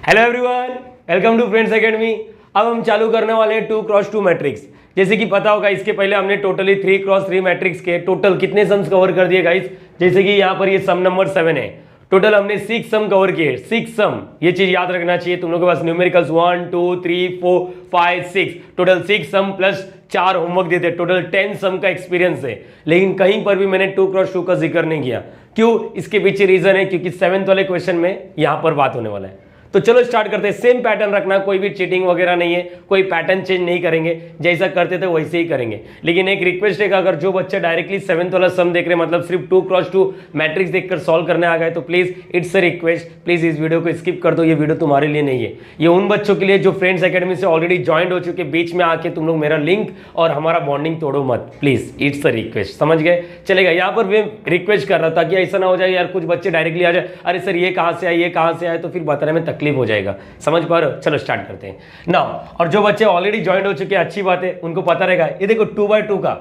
Hello everyone, welcome to friends academy. अब हम चालू करने वाले हैं 2x2 मैट्रिक्स। जैसे कि पता होगा इसके पहले हमने टोटली 3x3 मैट्रिक्स के टोटल कितने सम्स कवर कर दिए गाइस। जैसे कि यहाँ पर ये सम नंबर 7 है, टोटल हमने 6 सम कवर किए। 6 सम, ये चीज याद रखना चाहिए तुम लोगों के पास। न्यूमेरिकल्स 1 2 3 4 5 6, टोटल 6 सम प्लस 4 होमवर्क देते, टोटल 10 सम का एक्सपीरियंस है। लेकिन कहीं पर भी मैंने 2x2 का जिक्र नहीं किया। क्यों? इसके पीछे रीजन है क्योंकि 7th वाले क्वेश्चन में यहां पर बात होने वाला है। तो चलो स्टार्ट करते हैं। सेम पैटर्न रखना, कोई भी चीटिंग वगैरह नहीं है, कोई पैटर्न चेंज नहीं करेंगे, जैसा करते थे वैसे ही करेंगे। लेकिन एक रिक्वेस्ट है कि अगर जो बच्चे डायरेक्टली 7th वाला सम देख रहे हैं, मतलब सिर्फ 2x2 मैट्रिक्स देखकर सॉल्व करने आ गए, तो please it's a request, please इस वीडियो को स्किप कर दो। ये वीडियो तुम्हारे लिए नहीं है, ये उन बच्चों के लिए जो फ्रेंड्स एकेडमी से ऑलरेडी ज्वाइन हो चुके। बीच में आके तुम लोग मेरा लिंक और हमारा बॉन्डिंग तोड़ो मत, प्लीज इट्स अ रिक्वेस्ट। समझ गए? चलेगा। यहाँ पर मैं रिक्वेस्ट कर रहा था कि ऐसा ना हो जाए यार कुछ बच्चे डायरेक्टली आ जाए, अरे सर ये कहाँ से आए, ये कहाँ से आए, तो फिर बताने में तकलीफ हो जाएगा। समझ पा रहे हो? चलो स्टार्ट करते हैं ना। और जो बच्चे ऑलरेडी ज्वाइन हो चुके हैं, अच्छी बात है, उनको पता रहेगा। ये देखो 2x2 का,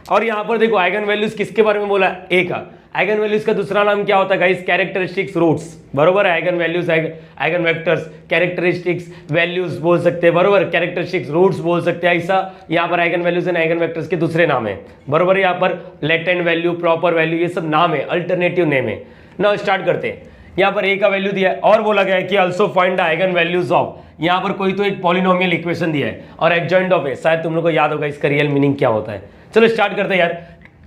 और यहां पर देखो आइगन वैल्यूज किसके बारे में बोला? ए का। आइगन वैल्यूज का दूसरा नाम क्या होता है गाइस? Characteristics roots. बरोबर है? Eigen values, eigen vectors, characteristics values बोल सकते हैं। बरोबर? कैरेक्टरिस्टिक्स रूट्स बोल सकते हैं। ऐसा यहाँ पर eigen values and eigen vectors के दूसरे नाम है। बरोबर? यहाँ पर लेटेंट वैल्यू, प्रॉपर वैल्यू, ये सब नाम है, अल्टरनेटिव नेम है ना। स्टार्ट करते हैं। यहाँ पर ए का वैल्यू दिया है और बोला गया है कि also find the eigen values of, यहाँ पर कोई तो एक पॉलिनोमियल इक्वेशन दिया है और एडजॉइंट ऑफ ए। शायद तुम लोग को याद होगा इसका रियल मीनिंग क्या होता है। चलो स्टार्ट करते हैं यार।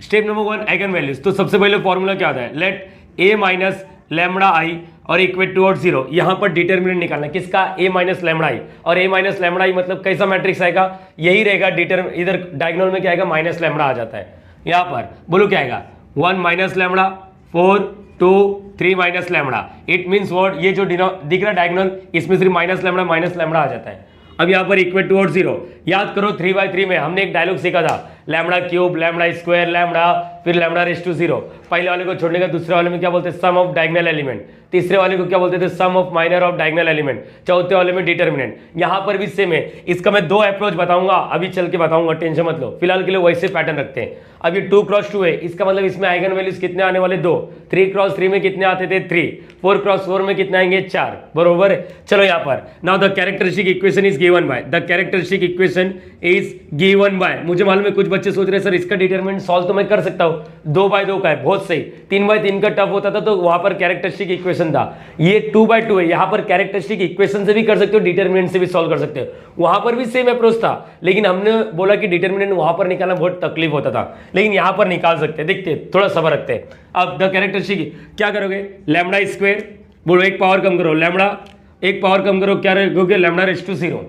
Step number 1, eigen values. तो सबसे पहले फॉर्मूला क्या होता है? लेट ए माइनस लैम्बडा आई और इक्वेट टू 0। यहाँ पर डिटरमिनेंट निकालना है किसका? ए माइनस लैम्बडा आई। और ए माइनस लैम्बडा आई मतलब कैसा मैट्रिक्स आएगा? यही रहेगा डिटरमिनेंट। इधर डायगोनल में क्या आएगा? माइनस लैम्बडा आ जाता है। यहाँ पर बोलो क्या आएगा? 1 minus lambda, 4 2 3 minus lambda. It means what? ये जो दिख रहा डायगोनल, इसमें सिर्फ माइनस लैम्बडा आ जाता है। अब यहाँ पर इक्वल टू 0 याद करो। 3/3 में हमने एक डायलॉग सीखा था, lambda cube, lambda square, lambda, फिर लैम्बडा रेज़ टू 0। पहले वाले को छोड़ने का दूसरे वाले में क्या बोलते हैं? Sum of diagonal element. तीसरे वाले को क्या बोलते थे? Sum of minor of diagonal element. चौथे वाले में डिटरमिनेंट। यहाँ पर भी सेम है। इसका मैं 2 अप्रोच बताऊंगा, अभी चल के बताऊंगा, टेंशन मत लो। फिलहाल के लिए वैसे पैटर्न रखते हैं। अब ये 2x2 है, इसका मतलब इसमें आइगन वैल्यूज कितने आने वाले? 2। 3x3 में कितने आते थे? 3। 4x4 में कितने आएंगे? 4। बरोबर है? चलो यहाँ पर now the characteristic equation is given by, the characteristic equation is given by. मुझे मालूम है कुछ बच्चे सोच रहे हैं सर इसका डिटरमिनेंट सॉल्व तो मैं कर सकता हूँ, 2/2 का है, बहुत सही। 3/3 का टफ होता था तो वहां पर कैरेक्टरिस्टिक इक्वेशन था। ये 2/2 है, यहाँ पर कैरेक्टरिस्टिक इक्वेशन से भी कर सकते हो, डिटरमिनेंट से भी सॉल्व कर सकते हो। वहां पर भी सेम अप्रोच था, लेकिन हमने बोला कि डिटरमिनेंट वहां पर निकालना बहुत तकलीफ होता था, लेकिन यहाँ पर निकाल सकते हैं। देखते थोड़ा सबर रखते हैं। अब द कैरेक्टरिस्टिक क्या करोगे? लैम्बडा स्क्वायर, बोलो एक पावर कम करो, लैम्बडा एक पावर कम करो, क्या रखोगे? Lambda raise to 0।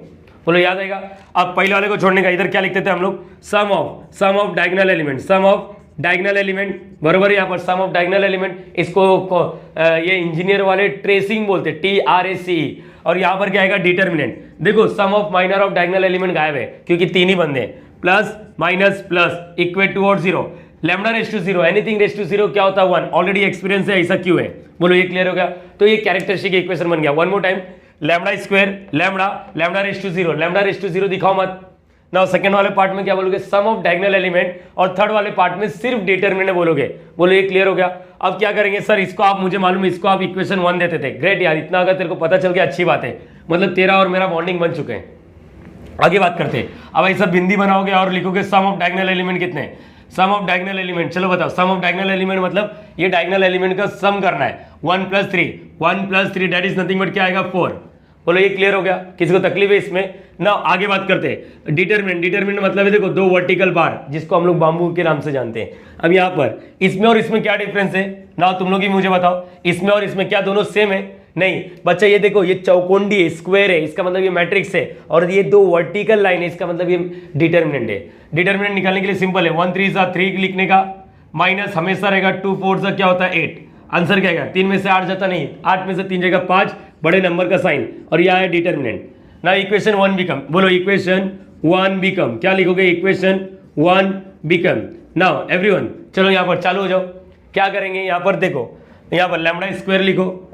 बोलो याद आएगा? अब पहले वाले को छोड़ने का, इधर क्या लिखते थे हम लोग? Sum of diagonal element, sum of diagonal element. बरोबर? यहाँ पर सम ऑफ डायगोनल एलिमेंट, इसको ये इंजीनियर वाले ट्रेसिंग बोलते, TRACE। और यहाँ पर क्या आएगा? डिटरमिनेंट। देखो sum of minor of diagonal element गायब है क्योंकि 3 ही बंदे हैं। Plus minus plus equate to 0। Lambda raise to 0, anything raise to 0 क्या होता है? 1। ऑलरेडी एक्सपीरियंस है, ऐसा क्यों है? बोलो ये क्लियर हो गया? तो ये कैरेक्टरिस्टिक इक्वेशन बन गया। One more time, lambda square, lambda raise to 0, lambda raise to 0 दिखाओ मत। नाउ सेकंड वाले पार्ट में क्या बोलोगे? सम ऑफ डायगोनल एलिमेंट। और थर्ड वाले पार्ट में सिर्फ डिटरमिनेंट बोलोगे। बोलो ये क्लियर हो गया? अब क्या करेंगे सर? इसको आप, मुझे मालूम है इसको आप इक्वेशन 1 देते थे। ग्रेट यार, इतना अगर तेरे को पता चल गया अच्छी बात है, मतलब तेरा और मेरा बॉन्डिंग बन चुके हैं। आगे बात करते हैं। अब ऐसा बिंदी बनाओगे और लिखोगे सम ऑफ डायगोनल एलिमेंट कितने? सम ऑफ डायगोनल एलिमेंट, चलो बताओ। सम ऑफ डायगोनल एलिमेंट मतलब ये डायगोनल एलिमेंट का सम करना है। 1 + 3 दैट इज नथिंग बट क्या आएगा? 4। बोलो ये क्लियर हो गया? किसी को तकलीफ है इसमें? ना आगे बात करते हैं। डिटरमिनेंट मतलब है देखो 2 वर्टिकल बार, जिसको हम लोग बाम्बू के नाम से जानते हैं। अब यहाँ पर इसमें और इसमें क्या डिफरेंस है ना? तुम लोग ही मुझे बताओ। इसमें और इसमें क्या दोनों सेम है? नहीं बच्चा, ये देखो ये चौकोंडी है, स्क्वायर है, इसका मतलब ये मैट्रिक्स है। और ये 2 वर्टिकल लाइन है, इसका मतलब ये डिटरमिनेंट है। डिटरमिनेंट निकालने के लिए सिंपल है, 1 3 3 लिखने का, माइनस हमेशा रहेगा 2 4 क्या होता है? 8। आंसर क्या आएगा? 3 में से 8 जाता नहीं, 8 में से 3 जाएगा 5, बड़े नंबर का साइन, और यह है डिटरमिनेंट। ना इक्वेशन 1 बिकम, बोलो इक्वेशन 1 बिकम, क्या लिखोगे? Equation 1 become. नाउ एवरीवन चलो यहाँ पर चालू हो जाओ। क्या करेंगे? यहाँ पर देखो, यहाँ पर लैम्बडा स्क्वायर लिखो,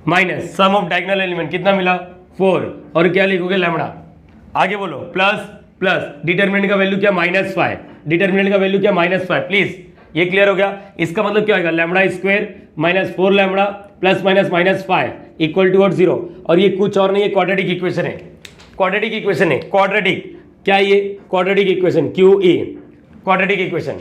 minus sum of diagonal element कितना मिला? 4। और क्या लिखोगे? लैम्बडा। आगे बोलो प्लस डिटरमिनेंट का वैल्यू क्या? -5। डिटरमिनेंट का वैल्यू क्या? -5। प्लीज ये क्लियर हो गया? इसका मतलब क्या होगा? Lambda square -4 lambda plus minus -5, equal to और 0, और ये कुछ और नहीं है, क्वाड्रेटिक इक्वेशन है, क्वाड्रेटिक इक्वेशन है, क्वाड्रेटिक क्या है ये, quadratic equation QE, quadratic equation.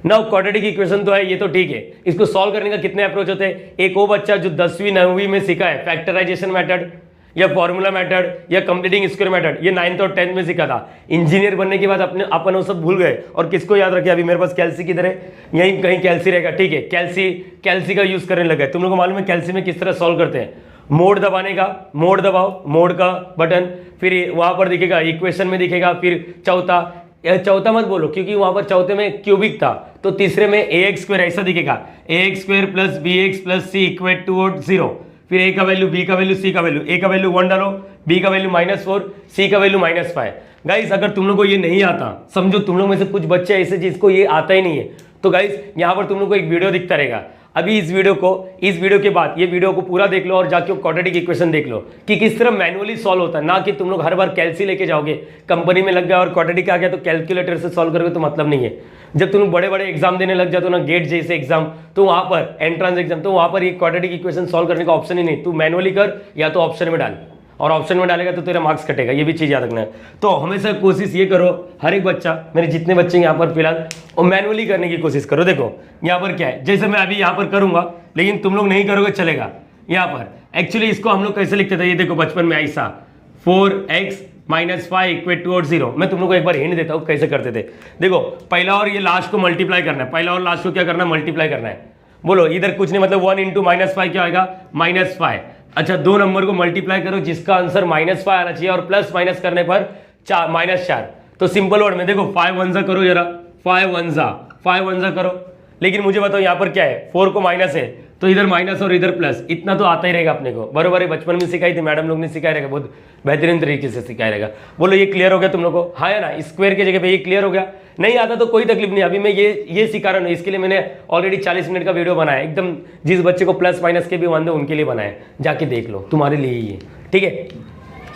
Now quadratic equation तो है, ये तो ठीक है। इसको सॉल्व करने का कितने अप्रोच होते हैं? एक वो बच्चा जो 10वीं 9वीं में सीखा है फैक्टराइजेशन मेथड या फॉर्मूला मेथड या कंप्लीटिंग स्क्वायर मेथड, ये 9th और 10th में सीखा था। इंजीनियर बनने के बाद अपन वो सब भूल गए, और किसको याद रखे? अभी मेरे पास कैल्सी किधर है? यहीं कहीं कैल्सी रहेगा, ठीक है। कैल्सी का यूज करने लगे। तुम लोगों को मालूम है कैल्सी में किस तरह सॉल्व करते हैं? मोड दबाने का, मोड दबाओ, मोड का बटन, फिर वहां पर दिखेगा, इक्वेशन में दिखेगा, फिर चौथा मत बोलो क्योंकि वहां पर चौथे में क्यूबिक था, तो तीसरे में ax² ऐसा दिखेगा, ax² + bx + c equal to 0। फिर a का वैल्यू, b का वैल्यू, c का वैल्यू, a का वैल्यू 1 डालो, b का वैल्यू -4, c का वैल्यू -5। गाइस अगर तुम लोग को ये नहीं आता, समझो तुम लोग में से कुछ बच्चे ऐसे जिसको ये आता ही नहीं है, तो गाइस यहाँ पर तुम लोग को एक वीडियो दिखता रहेगा। अभी इस वीडियो के बाद ये वीडियो को पूरा देख लो और जाके क्वाड्रेटिक इक्वेशन देख लो कि किस तरह मैनुअली सॉल्व होता है, ना कि तुम लोग हर बार कैल्सी लेके जाओगे, कंपनी में लग गया और क्वाड्रेटिक आ गया तो कैलकुलेटर से सॉल्व करोगे तो मतलब नहीं है। जब तुम बड़े बड़े एग्जाम देने लग जाते हो ना, गेट जैसे एग्जाम, तो वहां पर एंट्रेंस एग्जाम, तो वहां पर ये क्वाड्रेटिक इक्वेशन सॉल्व करने का ऑप्शन ही नहीं, तू मैनुअली कर या तो ऑप्शन में डाल, और ऑप्शन में डालेगा तो तेरा मार्क्स कटेगा, ये भी चीज़ याद रखना है। तो हमेशा कोशिश ये करो, हर एक बच्चा, मेरे जितने बच्चे यहाँ पर फिलहाल, वो मैनुअली करने की कोशिश करो। देखो यहाँ पर क्या है, जैसे मैं अभी यहाँ पर करूँगा, लेकिन तुम लोग नहीं करोगे चलेगा। यहाँ पर एक्चुअली इसको हम लोग कैसे लिखते थे, ये देखो बचपन में ऐसा 4x - 5 इक्वल टू और 0। मैं तुम लोग को एक बार हिंट देता हूँ कैसे करते थे। देखो पहला और ये लास्ट को मल्टीप्लाई करना है, पहला और लास्ट को क्या करना है, मल्टीप्लाई करना है। बोलो इधर कुछ नहीं, मतलब 1 × -5 क्या आएगा, -5। अच्छा, दो नंबर को मल्टीप्लाई करो जिसका आंसर -5 आना चाहिए, और प्लस माइनस करने पर -4। तो सिंपल वर्ड में देखो 5 1 जा करो जरा, 5 1 जा करो। लेकिन मुझे बताओ यहाँ पर क्या है, 4 को माइनस है तो इधर माइनस और इधर प्लस, इतना तो आता ही रहेगा अपने को, बरोबर है। बचपन में सिखाई थी मैडम लोग ने, सिखाया रहेगा, बहुत बेहतरीन तरीके से सिखाया रहेगा। बोलो ये क्लियर हो गया तुम लोग को? हाँ है ना, स्क्वायर की जगह पे ये क्लियर हो गया। नहीं आता तो कोई तकलीफ नहीं, अभी मैं ये सिखा रहा हूँ, इसके लिए मैंने ऑलरेडी 40 मिनट का वीडियो बनाया, एकदम जिस बच्चे को प्लस माइनस के भी वांदे उनके लिए बनाया, जाके देख लो, तुम्हारे लिए ही है, ठीक है।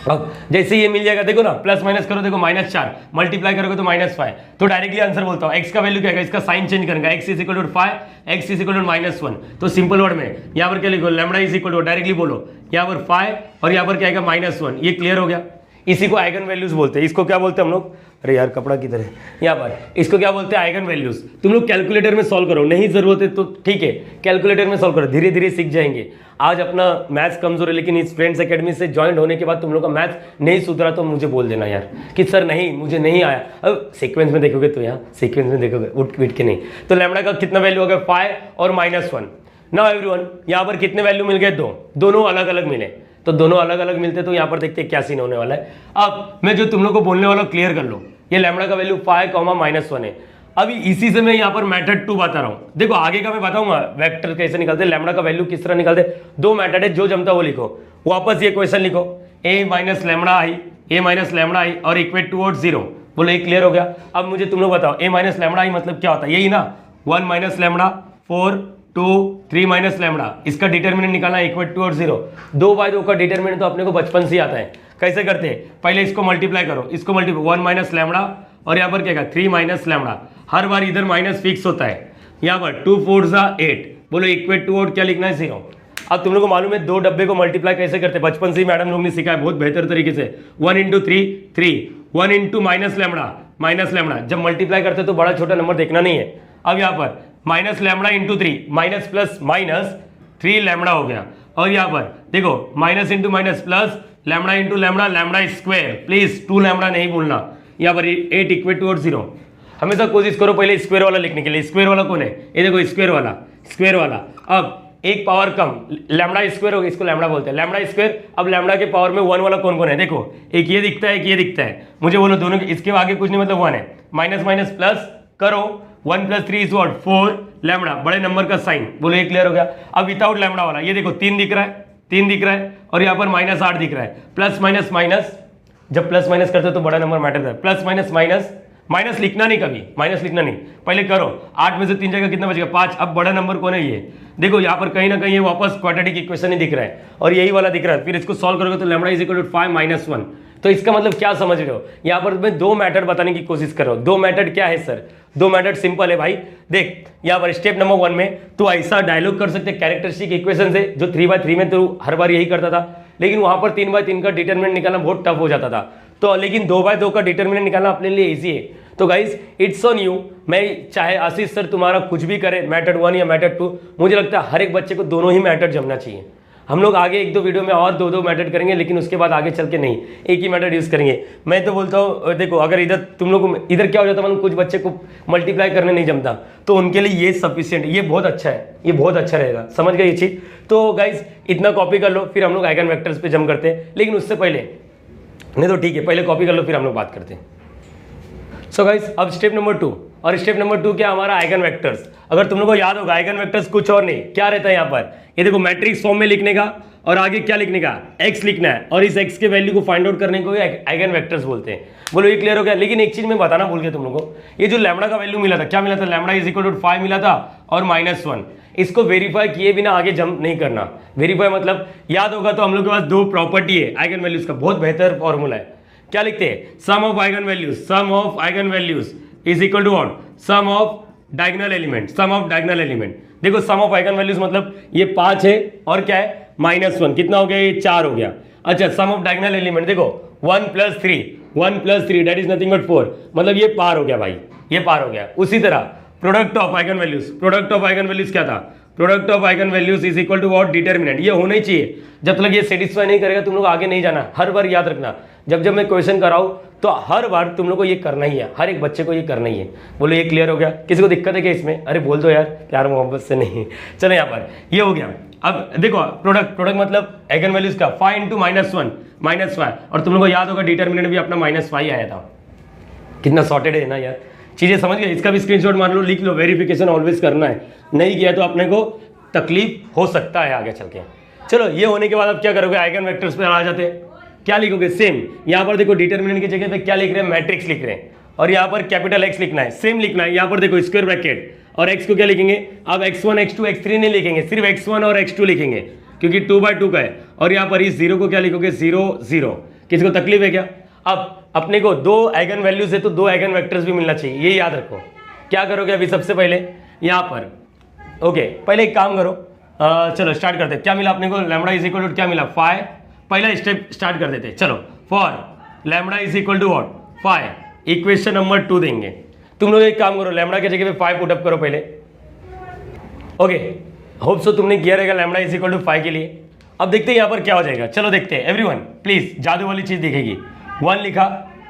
अब जैसे ये मिल जाएगा, देखो ना, प्लस माइनस करो, देखो -4 मल्टीप्लाई करोगे तो -5, तो डायरेक्टली आंसर बोलता हूँ। x का वैल्यू क्या है, इसका साइन चेंज करेंगे, x = 5, x = -1। तो सिंपल वर्ड में यहाँ पर क्या लिखो, λ डायरेक्टली बोलो, यहाँ पर 5 और यहाँ पर क्या आएगा -1। ये क्लियर हो गया। इसी को आइगन वैल्यूज बोलते हैं। इसको क्या बोलते हैं हम लोग, अरे यार कपड़ा किधर है, यहाँ पर इसको क्या बोलते हैं, आइगन वैल्यूज। तुम लोग कैलकुलेटर में सॉल्व करो, नहीं जरूरत है तो ठीक है, कैलकुलेटर में सॉल्व करो, धीरे धीरे सीख जाएंगे। आज अपना मैथ्स कमजोर है, लेकिन इस फ्रेंड्स एकेडमी से ज्वाइन होने के बाद तुम लोग का मैथ्स नहीं सुधरा तो मुझे बोल देना यार कि सर नहीं, मुझे नहीं आया। अब सीक्वेंस में देखोगे तो यहाँ सीक्वेंस में देखोगे, उठ पीट के नहीं। तो लैम्डा का कितना वैल्यू हो गया, 5 और -1। नाउ एवरीवन, यहाँ पर कितने वैल्यू मिल गए, दोनों अलग अलग मिले। तो दोनों अलग अलग मिलते तो यहाँ पर देखते हैं क्या सीन होने वाला है। अब मैं जो तुम लोग को बोलने वाला क्लियर कर लो, ये लैम्डा का वैल्यू 5, -1 है। अभी इसी से मैं यहाँ पर मेथड 2 बता रहा हूँ। देखो आगे का मैं बताऊंगा वेक्टर कैसे निकलते, लैम्डा का वैल्यू किस तरह निकलते। 2 मेथड है, जो जमता वो लिखो। वापस ये क्वेश्चन लिखो, a - λi और इक्वल टू 0। बोलो ये क्लियर हो गया। अब मुझे तुम लोग बताओ, a - λi मतलब क्या होता है, यही ना, 1 - λ, 4 2 3 - λ। इसका डिटरमिनेंट निकालना इक्वल टू 0। 2/2 का डिटरमिनेंट तो अपने को बचपन से आता है। कैसे करते हैं, पहले इसको मल्टीप्लाई करो, इसको मल्टीप्लाई 1 - λ और यहाँ पर क्या है 3 - λ। हर बार इधर माइनस फिक्स होता है। यहाँ पर 2 4 8। बोलो इक्वल टू और क्या लिखना है, 0। अब तुम लोग को मालूम है 2 डब्बे को मल्टीप्लाई कैसे करते हैं, बचपन से ही मैडम लोग ने सिखाया बहुत बेहतर तरीके से। 1 × 3 3, 1 × -λ। जब मल्टीप्लाई करते तो बड़ा छोटा नंबर देखना नहीं है। अब यहाँ पर -λ × 3, माइनस प्लस माइनस 3 लैम्डा हो गया। और यहाँ पर देखो minus into minus plus lambda into lambda square, please 2 lambda नहीं भूलना। यहाँ पर 8 इक्वल टू और 0। हमेशा कोशिश करो पहले स्क्वायर वाला लिखने के लिए। स्क्वायर वाला कौन है, ये देखो स्क्वायर वाला। अब एक पावर कम, लैम्डा स्क्वायर हो गया, इसको लैम्डा बोलते हैं, लैम्डा स्क्वायर। अब लैम्डा के पावर में 1 वाला कौन कौन है, देखो एक ये दिखता है, एक ये दिखता है। मुझे बोलो दोनों के, इसके आगे कुछ नहीं मतलब 1 है। माइनस माइनस प्लस करो, 1 + 3 = 4 लैम्डा, बड़े नंबर का साइन। बोलो ये क्लियर हो गया। अब विदाउट लैम्डा वाला, ये देखो 3 दिख रहा है और यहाँ पर -8 दिख रहा है। प्लस माइनस माइनस, जब प्लस माइनस करते हो तो बड़ा नंबर मैटर करता है। प्लस माइनस माइनस माइनस लिखना नहीं, कभी माइनस लिखना नहीं, पहले करो। 8 में से 3 जगह कितना बचेगा 5। अब बड़ा नंबर कौन है ये, देखो यहाँ पर कहीं ना कहीं ये वापस क्वाड्रेटिक इक्वेशन ही दिख रहा है और यही वाला दिख रहा है। फिर इसको सॉल्व करोगे तो lambda is equal to 5 minus 1। तो इसका मतलब क्या समझ रहे हो, यहाँ पर मैं 2 मेथड बताने की कोशिश कर रहा हूँ। 2 मेथड क्या है सर, 2 मेथड सिंपल है भाई। देख यहाँ पर स्टेप नंबर 1 में तो ऐसा डायलॉग कर सकते कैरेक्टरिस्टिक इक्वेशन से, जो 3/3 में तो हर बार यही करता था, लेकिन वहां पर 3/3 का डिटरमिनेंट निकालना बहुत टफ हो जाता था। तो लेकिन 2/2 का डिटरमिनेंट निकालना अपने लिए इजी है। तो गाइस इट्स ऑन यू। मैं चाहे आशीष सर तुम्हारा कुछ भी करे, मेथड 1 या मेथड 2, मुझे लगता है हर एक बच्चे को दोनों ही मेथड जमना चाहिए। हम लोग आगे 1-2 वीडियो में और 2-2 मेथड करेंगे, लेकिन उसके बाद आगे चल के नहीं, एक ही मेथड यूज करेंगे। मैं तो बोलता हूँ देखो, अगर इधर तुम लोग इधर क्या हो जाता है मतलब कुछ बच्चे को मल्टीप्लाई करने नहीं जमता, तो उनके लिए ये सफिशिएंट, ये बहुत अच्छा है, ये बहुत अच्छा रहेगा। समझ गए ये चीज़। तो गाइज इतना कॉपी कर लो, फिर हम लोग आइगन वेक्टर्स पे जम करते हैं। लेकिन उससे पहले नहीं तो ठीक है, पहले कॉपी कर लो फिर हम लोग बात करते हैं। सो गाइस अब स्टेप नंबर 2, और स्टेप नंबर 2 क्या, हमारा आइगन वेक्टर्स। अगर तुम लोग को याद होगा आइगन वेक्टर्स कुछ और नहीं, क्या रहता है यहाँ पर, ये देखो मैट्रिक्स फॉर्म में लिखने का और आगे क्या लिखने का, x लिखना है, और इस x के वैल्यू को फाइंड आउट करने को आइगन वेक्टर्स बोलते हैं। बोलो ये क्लियर हो गया। लेकिन एक चीज मैं बताना भूल गया तुम लोगों को, ये जो लैम्बडा का वैल्यू मिला था, क्या मिला था, लैम्बडा इज इक्वल टू 5 मिला था और -1। इसको वेरीफाई किए बिना आगे जंप नहीं करना। वेरीफाई मतलब याद होगा तो हम लोग के पास 2 प्रॉपर्टी है आइगन वैल्यूज का, बहुत बेहतर फॉर्मूला है। क्या लिखते हैं, sum of eigen values, sum of eigen values is equal to what, sum of diagonal element, sum of diagonal element. देखो सम ऑफ आइगन वैल्यूज मतलब ये 5 है और क्या है -1, कितना हो गया, ये 4 हो गया। अच्छा सम ऑफ डायगोनल एलिमेंट देखो 1 + 3, 1 + 3 दैट इज नथिंग बट 4, मतलब ये पार हो गया भाई, ये पार हो गया। उसी तरह product of eigen values, product of eigen values क्या था, product of eigen values is equal to what, determinant. ये होना ही चाहिए। जब तक ये सेटिस्फाई नहीं करेगा तुम लोग आगे नहीं जाना। हर बार याद रखना, जब मैं क्वेश्चन कराऊं तो हर बार तुम लोग को ये करना ही है, हर एक बच्चे को ये करना ही है। बोलो ये क्लियर हो गया, किसी को दिक्कत है क्या इसमें, अरे बोल दो यार प्यार मोहब्बत से नहीं। चलो यहाँ पर ये हो गया। अब देखो प्रोडक्ट, प्रोडक्ट मतलब आइगन वैल्यूज का 5 × -1 -5, और तुम लोग को याद होगा डिटरमिनेंट भी अपना -5 आया था। कितना सॉर्टेड है ना यार, चीजें समझ गए। इसका भी स्क्रीनशॉट मान लो, लिख लो, वेरिफिकेशन ऑलवेज करना है, नहीं किया तो अपने को तकलीफ हो सकता है आगे चल के। चलो ये होने के बाद अब क्या करोगे, आइगन वेक्टर्स पे आ जाते हैं। क्या लिखोगे, सेम यहाँ पर देखो डिटरमिनेंट की जगह पे क्या लिख रहे हैं, मैट्रिक्स लिख रहे हैं, और यहाँ पर कैपिटल X लिखना है, सेम लिखना है। यहाँ पर देखो स्क्वायर ब्रैकेट, और x को क्या लिखेंगे, अब x1 x2 x3 नहीं लिखेंगे, सिर्फ x1 और x2 लिखेंगे क्योंकि 2/2 का है। और यहाँ पर इस 0 को क्या लिखोगे, 0 0। किसी को तकलीफ है क्या। अब अपने को 2 आइगन वैल्यूज है तो 2 आइगन वेक्टर्स भी मिलना चाहिए, ये याद रखो। क्या करोगे अभी सबसे पहले यहाँ पर, ओके पहले एक काम करो, चलो स्टार्ट करते हैं। क्या मिला अपने को, लैम्बडा इज इक्वल टू क्या मिला, 5। पहला स्टेप स्टार्ट कर देते हैं। चलो for lambda is equal to what, 5, equation number 2 देंगे। तुम लोग एक काम करो, लैम्बडा की जगह पे 5 पुट अप करो पहले। ओके होप सो तुमने किया रहेगा लैम्बडा इज इक्वल टू 5 के लिए। अब देखते हैं यहाँ पर क्या हो जाएगा। चलो देखते हैं, एवरीवन प्लीज जादू वाली चीज दिखेगी। 1 लिखा,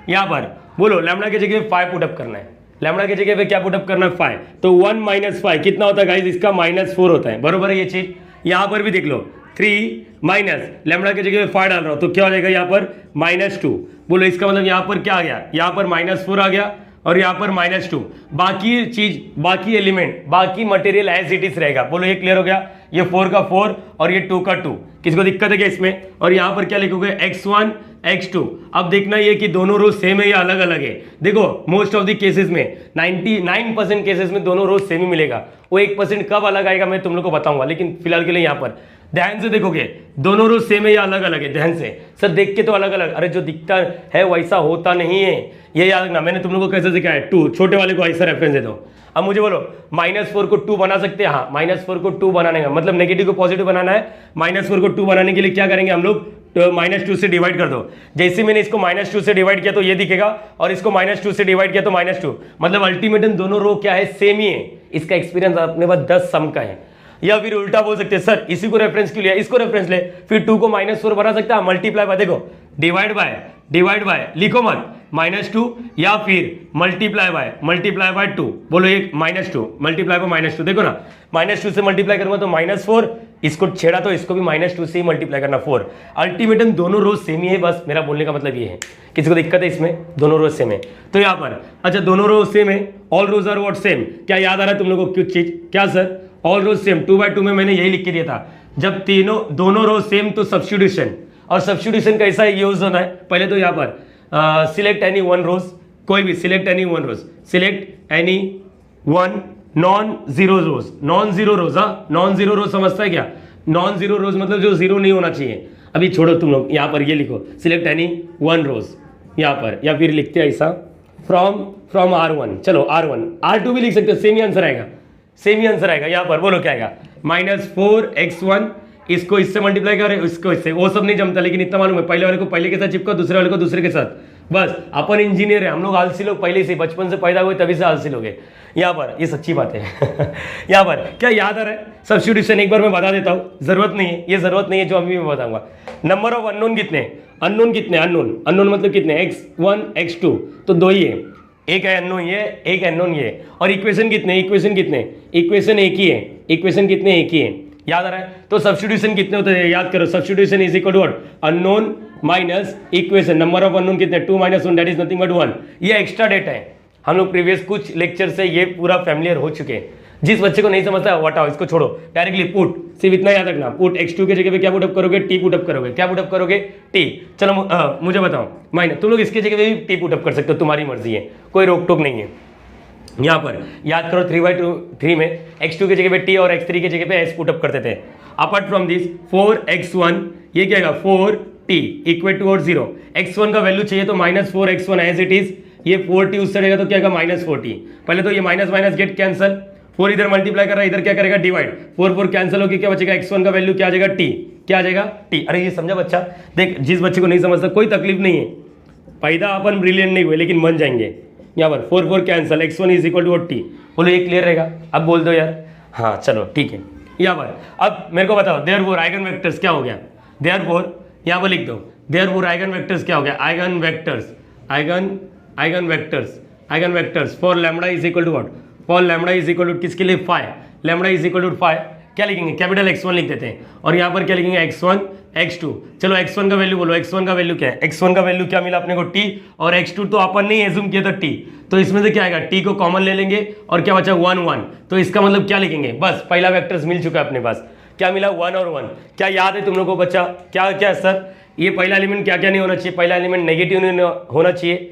यहाँ पर बोलो लैम्बडा की जगह पे 5 पुट अप करना है। लैम्बडा की जगह पे क्या पुट अप करना है, 5। तो 1 - 5 कितना होता है गाइस, इसका -4 होता है, बरोबर है ये चीज। यहाँ पर भी देख लो 3 माइनस लैम्बडा की जगह पे 5 डाल रहा हूँ तो क्या हो जाएगा यहाँ पर -2। बोलो इसका मतलब यहाँ पर क्या आ गया, यहाँ पर -4 आ गया और यहाँ पर -2। बाकी चीज, बाकी एलिमेंट, बाकी मटेरियल एज इट इज रहेगा। बोलो ये क्लियर हो गया, ये 4 का 4 और ये 2 का 2। किसी को दिक्कत है क्या इसमें। और यहाँ पर क्या लिखोगे, x1 x2। अब देखना ये कि दोनों रोज सेम है या अलग अलग है। देखो मोस्ट ऑफ द केसेस में 99% केसेस में दोनों रोज सेम ही मिलेगा। वो 1% कब अलग आएगा मैं तुम लोग को बताऊंगा, लेकिन फिलहाल के लिए यहाँ पर ध्यान से देखोगे दोनों रोज सेम है या अलग अलग है। ध्यान से सर देख के तो अलग अलग, अरे जो दिखता है वैसा होता नहीं है, ये याद रखना। मैंने तुम लोगों को कैसे सिखाया, 2 छोटे वाले को ऐसा रेफरेंस दे दो। अब मुझे बोलो -4 को 2 बना सकते हैं, हाँ -4 को 2 बनाने का मतलब नेगेटिव को पॉजिटिव बनाना है। -4 को 2 बनाने के लिए क्या करेंगे हम लोग, -2 से डिवाइड कर दो। जैसे मैंने इसको -2 से डिवाइड किया तो ये दिखेगा, और इसको -2 से डिवाइड किया तो -2, मतलब अल्टीमेटली दोनों रो क्या है, सेम ही है। इसका एक्सपीरियंस अपने पास 10 सम का है। या फिर उल्टा बोल सकते हैं, सर इसी को रेफरेंस क्यों लिया, इसको रेफरेंस ले, फिर 2 को -4 बना सकता है, मल्टीप्लाई बाय, देखो डिवाइड बाय लिखो मत -2, या फिर मल्टीप्लाई बाय 2। बोलो एक -2 मल्टीप्लाई बाय -2, देखो ना -2 से मल्टीप्लाई करूंगा तो -4, इसको छेड़ा तो इसको भी -2 से ही मल्टीप्लाई करना 4। अल्टीमेटम दोनों रोज सेम ही है, बस मेरा बोलने का मतलब ये है। किसी को दिक्कत है इसमें, दोनों रोज सेम है। तो यहाँ पर अच्छा दोनों रोज सेम है, all rows are what same. क्या याद आ रहा है तुम लोगों को कुछ चीज, क्या सर, ऑल रोज सेम 2/2 में मैंने यही लिख के दिया था। जब दोनों रोज सेम तो सब्स्टिट्यूशन, और सब्स्टिट्यूशन कैसा यूज होना है, पहले तो यहाँ पर सिलेक्ट एनी वन रोज, कोई भी select any one rows, select any one non zero rows, non zero rows, हाँ नॉन जीरो रोज समझता है क्या? नॉन जीरो रोज मतलब जो जीरो नहीं होना चाहिए। अभी छोड़ो तुम लोग, यहाँ पर ये लिखो सिलेक्ट एनी वन रोज यहाँ पर, या फिर लिखते हैं ऐसा फ्रॉम R1, चलो R1, R2 भी लिख सकते हो, सेम ही आंसर आएगा, सेम ही आंसर आएगा। यहाँ पर बोलो क्या आएगा, -4x1, इसको इससे मल्टीप्लाई करें, इसको इससे, वो सब नहीं जमता, लेकिन इतना मालूम है पहले वाले को पहले के साथ चिपका, दूसरे वाले को दूसरे के साथ, बस अपन इंजीनियर है, हम लोग आलसी लोग पहले से, बचपन से पैदा हुए तभी से आलसी लोग हैं। यहाँ पर ये सच्ची बात है यहाँ पर क्या याद आ रहा है? सब्स्टिट्यूशन एक बार मैं बता देता हूँ, जरूरत नहीं है, ये जरूरत नहीं है जो अभी मैं बताऊंगा। नंबर ऑफ अननोन कितने, अननोन कितने, अननोन मतलब कितने, x1 x2, तो दो ही है, एक है अननोन ये, एक अननोन ये। और इक्वेशन कितने, इक्वेशन कितने, इक्वेशन एक ही है, इक्वेशन कितने, एक ही है। याद आ रहा है? तो सब्स्टिट्यूशन कितने होते हैं याद करो, substitution is equal to what, unknown minus equation, number of unknown कितने, 2 - 1 दैट इज नथिंग बट 1। ये एक्स्ट्रा डेटा है, हम लोग प्रीवियस कुछ लेक्चर से ये पूरा फैमिलियर हो चुके हैं। जिस बच्चे को नहीं समझता हटाओ, इसको छोड़ो, डायरेक्टली पुट, सिर्फ इतना याद रखना, पुट x2 के जगह पे क्या पुटअप करोगे, t पुटअप करोगे, क्या पुटअप करोगे, t। चलो मुझे बताओ माइनस, तुम लोग इसके जगह पे भी t पुटअप कर सकते हो, तुम्हारी मर्जी है, कोई रोक टोक नहीं है। यहाँ पर याद करो 3/3 में x2 की जगह पे t और x3 की जगह पे s पुटअप करते थे। अपार्ट फ्रॉम दिस 4x1, ये क्या आएगा 4t इक्वल टू और 0, x1 का वैल्यू चाहिए तो -4x1 एज इट इज, ये 4t उससे रहेगा तो क्या आएगा -4t। पहले तो ये माइनस माइनस गेट कैंसल, 4 इधर मल्टीप्लाई कर रहा है, इधर क्या करेगा डिवाइड, 4 कैंसिल होकर क्या बचेगा, x1 का वैल्यू क्या आ जाएगा t, क्या आ जाएगा t। अरे ये समझा बच्चा? देख जिस बच्चे को नहीं समझता कोई तकलीफ नहीं है, पैदा अपन ब्रिलियंट नहीं हुए लेकिन बन जाएंगे। यहाँ पर 4 cancel, x1 is equal to t, बोलो ये क्लियर रहेगा? अब बोल दो यार, हाँ चलो ठीक है। यहाँ पर अब मेरे को बताओ देयरफॉर आइगन वेक्टर्स क्या हो गया, देयरफॉर यहाँ पर लिख दो, देयरफॉर आइगन वेक्टर्स क्या हो गया, eigen vectors, eigen vectors for lambda is equal to what, for lambda is equal to किसके लिए 5, लैम्बडा इज इक्वल टू 5, क्या लिखेंगे कैपिटल X1 लिख देते हैं, और यहाँ पर क्या लिखेंगे x1 x2। चलो x1 का वैल्यू बोलो, x1 का वैल्यू क्या है, x1 का वैल्यू क्या मिला अपने को t, और x2 तो अपन नहीं एज्यूम किया था t, तो इसमें से क्या आएगा, t को कॉमन ले लेंगे और क्या बचा 1 1, तो इसका मतलब क्या लिखेंगे, बस पहला वेक्टर्स मिल चुका है अपने पास, क्या मिला 1 और 1। क्या याद है तुम लोग को बच्चा, क्या क्या सर ये पहला एलिमेंट क्या क्या नहीं होना चाहिए, पहला एलिमेंट नेगेटिव नहीं होना चाहिए,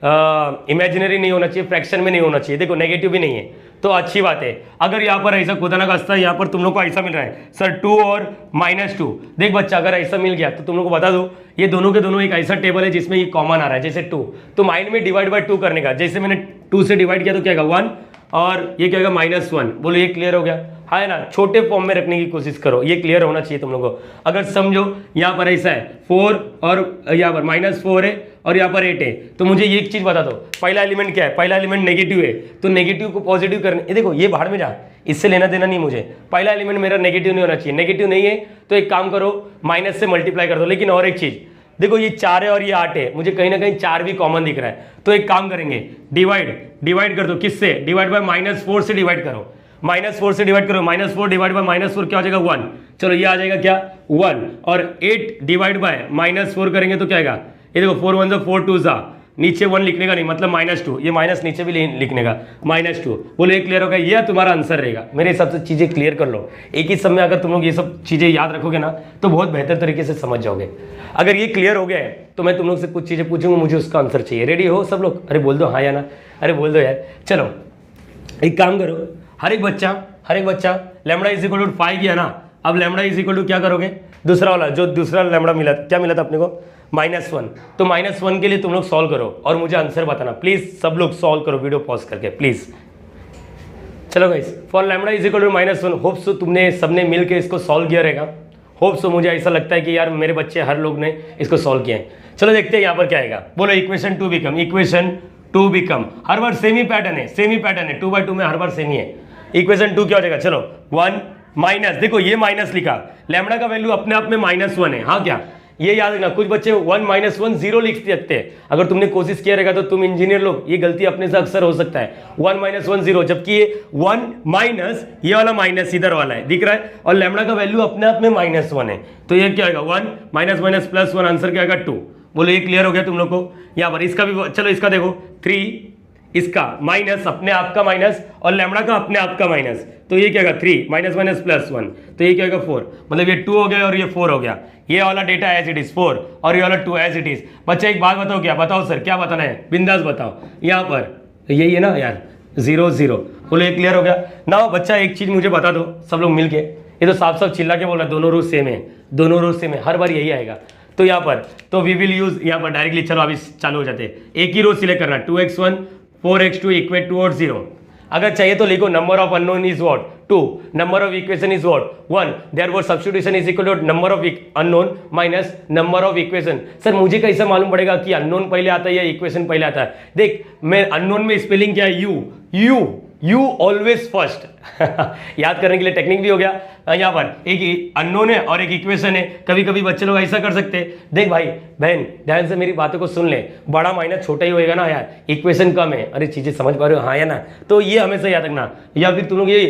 इमेजिनरी नहीं होना चाहिए, फ्रैक्शन में नहीं होना चाहिए, देखो नेगेटिव भी नहीं है तो अच्छी बात है। अगर यहाँ पर ऐसा खुदा ना खास्ता यहाँ पर तुम लोग को ऐसा मिल रहा है सर 2 और -2, देख बच्चा अगर ऐसा मिल गया तो तुम लोग को बता दो ये दोनों के दोनों एक ऐसा टेबल है जिसमें ये कॉमन आ रहा है, जैसे 2, तो माइंड में डिवाइड बाय 2 करने का, जैसे मैंने 2 से डिवाइड किया तो क्या आएगा 1, और ये क्या आएगा -1, बोलो ये क्लियर हो गया, हाँ है ना, छोटे फॉर्म में रखने की कोशिश करो, ये क्लियर होना चाहिए तुम लोगों को। अगर समझो यहाँ पर ऐसा है 4 और यहाँ पर -4 है और यहाँ पर 8 है, तो मुझे ये एक चीज बता दो, पहला एलिमेंट क्या है, पहला एलिमेंट नेगेटिव है, तो नेगेटिव को पॉजिटिव करने, ये देखो ये बाहर में जा, इससे लेना देना नहीं मुझे, पहला एलिमेंट मेरा नेगेटिव नहीं होना चाहिए, नेगेटिव नहीं है तो एक काम करो माइनस से मल्टीप्लाई कर दो। लेकिन और एक चीज देखो, ये 4 है और ये 8 है, मुझे कहीं ना कहीं 4 भी कॉमन दिख रहा है, तो एक काम करेंगे डिवाइड कर दो, किससे, डिवाइड बाय -4 से डिवाइड करो, -4 से डिवाइड करो, -4 डिवाइड बाय -4 क्या हो जाएगा 1, चलो ये आ जाएगा क्या 1, और 8 डिवाइड बाय -4 करेंगे तो क्या आएगा, ये देखो 4 1 4 2 जा, नीचे 1 लिखने का नहीं, मतलब -2, ये माइनस नीचे भी लिखने का -2, बोलो ये क्लियर होगा, ये तुम्हारा आंसर रहेगा। मेरे हिसाब से चीजें क्लियर कर लो, एक ही समय अगर तुम लोग ये सब चीजें याद रखोगे ना तो बहुत बेहतर तरीके से समझ जाओगे। अगर ये क्लियर हो गया है तो मैं तुम लोग से कुछ चीजें पूछूंगा, मुझे उसका आंसर चाहिए। रेडी हो सब लोग? अरे बोल दो हाँ या ना, अरे बोल दो यार। चलो एक काम करो, हर एक बच्चा लैम्बडा इज इक्वल टू 5 किया ना, अब लैम्बडा इज इक्वल टू क्या करोगे, दूसरा वाला जो दूसरा लैम्बडा मिला, क्या मिला था अपने को -1, तो -1 के लिए तुम लोग सॉल्व करो और मुझे आंसर बताना प्लीज, सब लोग सॉल्व करो वीडियो पॉज करके प्लीज। चलो guys, for lambda is equal to -1, hope so तुमने सबने मिल के इसको सॉल्व किया रहेगा, होप सो, मुझे ऐसा लगता है कि यार मेरे बच्चे हर लोग ने इसको सॉल्व किया है। चलो देखते हैं यहाँ पर क्या आएगा, बोलो इक्वेशन टू बिकम, हर बार सेम ही पैटर्न है, 2/2 में हर बार सेम ही है। इक्वेशन 2 क्या हो जाएगा, चलो 1 माइनस, देखो ये माइनस लिखा, लैम्बडा का वैल्यू अपने आप में -1 है, हाँ क्या, ये याद रखना, कुछ बच्चे 1 -1 0 लिख सकते हैं, अगर तुमने कोशिश किया रहेगा तो तुम इंजीनियर लोग, ये गलती अपने से अक्सर हो सकता है, 1 -1 0, जबकि ये 1 माइनस, ये वाला माइनस इधर वाला है दिख रहा है, और लैम्बडा का वैल्यू अपने आप में -1 है, तो ये क्या आएगा 1 माइनस +1, आंसर क्या आएगा 2, बोलो ये क्लियर हो गया तुम लोग को। यहाँ पर इसका भी, चलो इसका देखो 3 इसका माइनस अपने आप का माइनस और लैम्बडा का अपने आप का माइनस, तो ये क्या होगा 3 माइनस माइनस प्लस 1, तो ये क्या होगा 4, मतलब ये 2 हो गया और ये 4 हो गया। ये वाला डेटा एज इट इज 4 और ये वाला 2 एज इट इज। बच्चा एक बात बताओ, क्या बताओ सर, क्या बताना है, बिंदास बताओ। यहाँ पर यही है ना यार 0 0, बोलो ये क्लियर हो गया ना। बच्चा एक चीज मुझे बता दो सब लोग मिलके, ये तो साफ साफ चिल्ला के बोल रहा है, दोनों रूल सेम है, दोनों रूल सेम है, हर बार यही आएगा। तो यहाँ पर तो वी विल यूज यहाँ पर डायरेक्टली, चलो अभी चालू हो जाते हैं। एक ही रो सिलेक्ट करना, 2x1 4x2 इक्वेट टू और 0। अगर चाहिए तो लिखो number of unknown is what 2, number of equation is what 1, therefore substitution is equal to number of unknown minus number of equation. Sir मुझे कैसे मालूम पड़ेगा कि अननोन पहले आता है या इक्वेशन पहले आता है? देख, मैं अननोन में स्पेलिंग क्या है, यू ऑलवेज फर्स्ट। याद करने के लिए टेक्निक भी हो गया। यहाँ पर एक अननोन है और एक इक्वेशन है, कभी कभी बच्चे लोग ऐसा कर सकते हैं। देख भाई बहन ध्यान से मेरी बातों को सुन ले, बड़ा माइनस छोटा ही होएगा ना यार, इक्वेशन कम है, अरे चीजें समझ पा रहे हो, हाँ या ना? तो ये हमेशा याद रखना। या फिर तुम लोग ये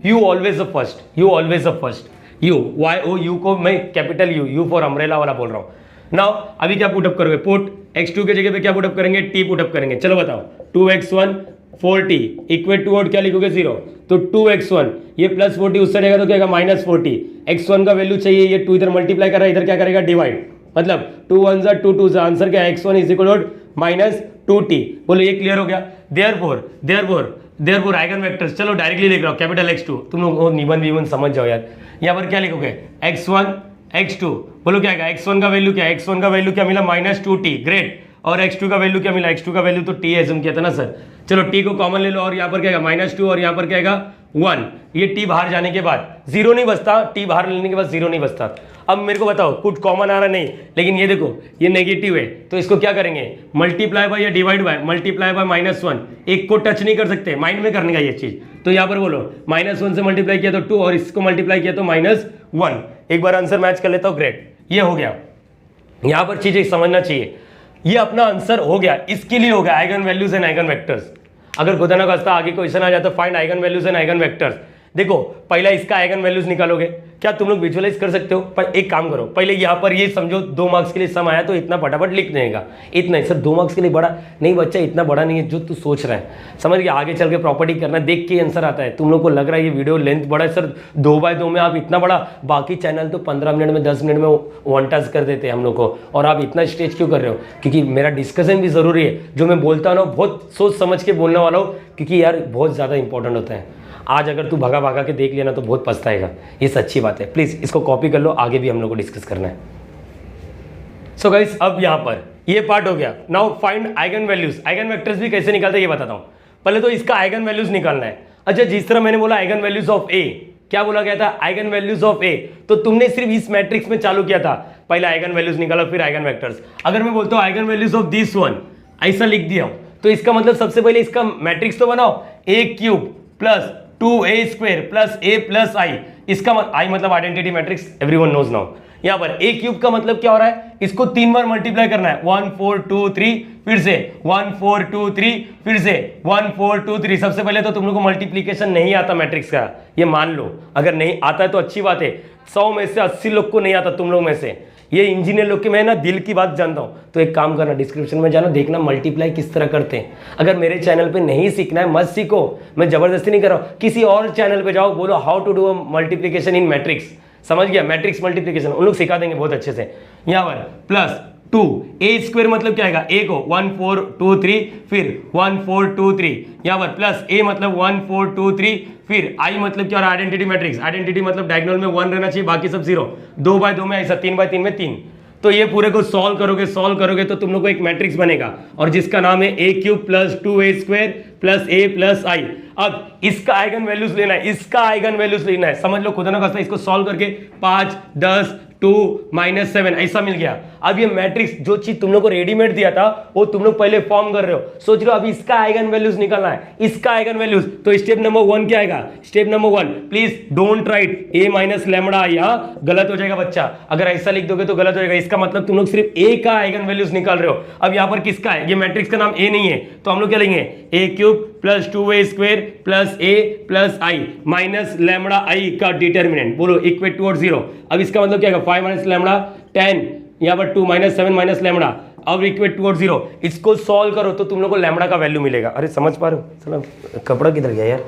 you always a first, you always a first, you YOU को मैं कैपिटल यू फॉर अम्ब्रेला वाला बोल रहा हूँ। नाउ अभी क्या पुटअप करोगे, पुट x2 के जगह पे क्या पुटअप करेंगे, t पुटअप करेंगे। चलो बताओ 2x1 40 इक्वेट टू और क्या लिखोगे 0, तो 2x1 ये प्लस 40 उस साइड आएगा तो क्या आएगा माइनस 40। x1 का वैल्यू चाहिए, ये 2 इधर मल्टीप्लाई कर रहा है, इधर क्या करेगा डिवाइड, मतलब 2 1 जा 2 2 जा, आंसर क्या है x1 is equal to minus 2t। बोलो ये क्लियर हो गया। देयरफॉर आइगन वेक्टर्स, चलो डायरेक्टली लिख रहा हूँ कैपिटल X2, तुम लोग निबंध विबंध समझ जाओ यार। यहाँ पर क्या लिखोगे x1 x2, बोलो क्या आएगा, x1 का वैल्यू क्या है, x1 का वैल्यू क्या मिला माइनस 2t, ग्रेट। और x2 का वैल्यू क्या मिला, x2 का वैल्यू तो t है, एज्यूम किया था ना सर। चलो t को कॉमन ले लो और यहाँ पर क्या आएगा माइनस 2 और यहाँ पर क्या आएगा 1। ये t बाहर जाने के बाद 0 नहीं बचता, t बाहर लेने के बाद 0 नहीं बचता। अब मेरे को बताओ कुछ कॉमन आ रहा नहीं, लेकिन ये देखो ये नेगेटिव है, तो इसको क्या करेंगे मल्टीप्लाई बाय या डिवाइड बाय, मल्टीप्लाई बाय -1। एक को टच नहीं कर सकते, माइंड में करने का ये चीज। तो यहाँ पर बोलो -1 से मल्टीप्लाई किया तो 2 और इसको मल्टीप्लाई किया तो -1। एक बार आंसर मैच कर लेता हूँ, ग्रेट, ये हो गया। यहाँ पर चीजें समझना चाहिए, ये अपना आंसर हो गया, इसके लिए हो गया eigen values and eigen vectors. अगर खुदा ना खास्ता आगे क्वेश्चन आ जाता find eigen values and eigen vectors, देखो पहला इसका आइगन वैल्यूज निकालोगे, क्या तुम लोग विजुअलाइज कर सकते हो? पर एक काम करो, पहले यहाँ पर ये समझो 2 मार्क्स के लिए सम आया तो इतना फटाफट लिख देगा, इतना ही। सर 2 मार्क्स के लिए बड़ा नहीं बच्चा, इतना बड़ा नहीं है जो तू सोच रहा है, समझ गया? आगे चल के प्रॉपर्टी करना देख के आंसर आता है। तुम लोग को लग रहा है ये वीडियो लेंथ बड़ा है सर, 2x2 में आप इतना बड़ा, बाकी चैनल तो 15 मिनट में 10 मिनट में वन टच कर देते हैं हम लोग को, और आप इतना स्टेज क्यों कर रहे हो? क्योंकि मेरा डिस्कशन भी जरूरी है, जो मैं बोलता हूँ ना बहुत सोच समझ के बोलने वाला हूँ, क्योंकि यार बहुत ज़्यादा इंपॉर्टेंट होता है। आज अगर तू भगा भगा के देख लिया ना तो बहुत पछताएगा, ये सच्ची बात है। प्लीज इसको कॉपी कर लो, आगे भी हम लोग को डिस्कस करना है। सो गाइस अब यहाँ पर ये पार्ट हो गया। Now find eigen values, eigen vectors भी कैसे निकालते हैं ये बताता हूँ। पहले तो इसका आइगन वैल्यूज निकालना है। अच्छा, जिस तरह मैंने बोला आइगन वैल्यूज ऑफ ए, क्या बोला गया था आइगन वैल्यूज ऑफ ए, तो तुमने सिर्फ इस मैट्रिक्स में चालू किया था, पहले आइगन वैल्यूज निकालो फिर आइगन वेक्टर्स। अगर मैं बोलता हूँ eigen values of this one, ऐसा लिख दिया हूं, तो इसका मतलब सबसे पहले इसका मैट्रिक्स तो बनाओ, a cube plus 2a square plus a plus i। इसका आई मतलब identity matrix, everyone knows now. यहाँ पर a क्यूब का मतलब क्या हो रहा है, इसको 3 बार मल्टीप्लाई करना है, 1 4 2 3, फिर से 1 4 2 3, फिर से 1 4 2 3। सबसे पहले तो तुम लोग को मल्टीप्लीकेशन नहीं आता मैट्रिक्स का, ये मान लो। अगर नहीं आता है तो अच्छी बात है, 100 में से 80 लोग को नहीं आता तुम लोग में से। ये इंजीनियर लोग के मैं ना दिल की बात जानता हूँ, तो एक काम करना डिस्क्रिप्शन में जाना, देखना मल्टीप्लाई किस तरह करते हैं। अगर मेरे चैनल पे नहीं सीखना है मत सीखो, मैं जबरदस्ती नहीं कर रहा हूँ, किसी और चैनल पे जाओ, बोलो how to do a multiplication in matrix, समझ गया? मैट्रिक्स मल्टीप्लीकेशन उन लोग सिखा देंगे बहुत अच्छे से। यहाँ पर प्लस 2 a स्क्वायर मतलब क्या आएगा, a को 1 4 2 3, फिर 1 4 2 3। यहाँ पर प्लस a मतलब 1 4 2 3, फिर i मतलब क्या, आइडेंटिटी मैट्रिक्स, आइडेंटिटी मतलब डायगोनल में 1 रहना चाहिए, बाकी सब 0, 2x2 में ऐसा, 3x3 में 3। तो ये पूरे को सॉल्व करोगे तो तुम लोग को एक मैट्रिक्स बनेगा, और जिसका नाम है a cube plus 2a square plus a plus i। अब इसका आइगन वैल्यूज लेना है, इसका आइगन वैल्यूज लेना है, समझ लो खुदा ना खास्ता। इसको सॉल्व करके 5 10 2 -7 ऐसा मिल गया। अब ये मैट्रिक्स जो चीज तुम लोग को रेडीमेड दिया था वो तुम लोग पहले फॉर्म कर रहे हो, सोच रहे हो अब इसका आइगन वैल्यूज निकालना है, इसका आइगन वैल्यूज। तो स्टेप नंबर 1 क्या आएगा, step number 1, please don't write a minus lambda, यहाँ गलत हो जाएगा बच्चा, अगर ऐसा लिख दोगे तो गलत हो जाएगा। इसका मतलब तुम लोग सिर्फ a का आइगन वैल्यूज निकाल रहे हो। अब यहाँ पर किसका है, ये मैट्रिक्स का नाम a नहीं है, तो हम लोग क्या लेंगे, a cube plus 2a square plus a plus i minus lambda i का डिटर्मिनेंट, बोलो इक्वेट टू और 0। अब इसका मतलब क्या है, 5 माइनस लैम्बडा 10 यहाँ पर 2 माइनस 7 माइनस लैम्बडा, अब इक्वेट टू और 0, इसको सॉल्व करो तो तुम लोग को लैम्बडा का वैल्यू मिलेगा। अरे समझ पा रहे हो, चलो कपड़ा किधर गया यार,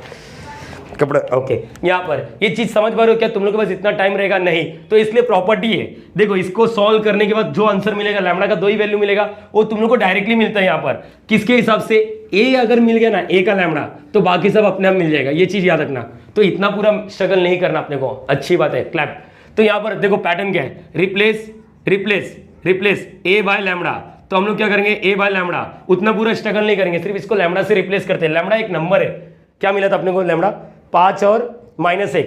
कपड़ा ओके। यहाँ पर ये चीज समझ पा रहे हो क्या? तुम लोग के पास इतना टाइम रहेगा नहीं, तो इसलिए प्रॉपर्टी है, देखो इसको सॉल्व करने के बाद जो आंसर मिलेगा लैम्बडा का 2 ही वैल्यू मिलेगा, वो तुम लोग को डायरेक्टली मिलता है यहाँ पर किसके हिसाब से, ए अगर मिल गया ना ए का लैम्बडा तो बाकी सब अपने आप मिल जाएगा, ये चीज याद रखना। तो इतना पूरा स्ट्रगल नहीं करना अपने को, अच्छी बात है, क्लैप। तो यहाँ पर देखो पैटर्न क्या है, रिप्लेस रिप्लेस रिप्लेस ए बाय लैम्बडा, तो हम लोग क्या करेंगे ए बाय लैम्बडा, उतना पूरा स्ट्रगल नहीं करेंगे, सिर्फ इसको लैम्बडा से रिप्लेस करते हैं। लैम्बडा एक नंबर है, क्या मिला था अपने को लैम्बडा 5 और -1,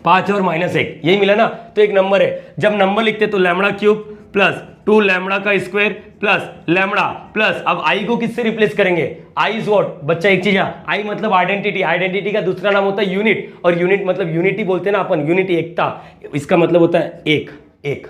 5 और -1 यही मिला ना, तो एक नंबर है। जब नंबर लिखते तो लैम्बडा क्यूब प्लस 2 लैम्बडा का स्क्वायर प्लस लैम्बडा प्लस, अब आई को किससे रिप्लेस करेंगे, आई इज व्हाट बच्चा, एक चीज है आई मतलब आइडेंटिटी, आइडेंटिटी का दूसरा नाम होता है यूनिट, और यूनिट मतलब यूनिटी बोलते हैं ना अपन, यूनिटी एकता, इसका मतलब होता है एक, एक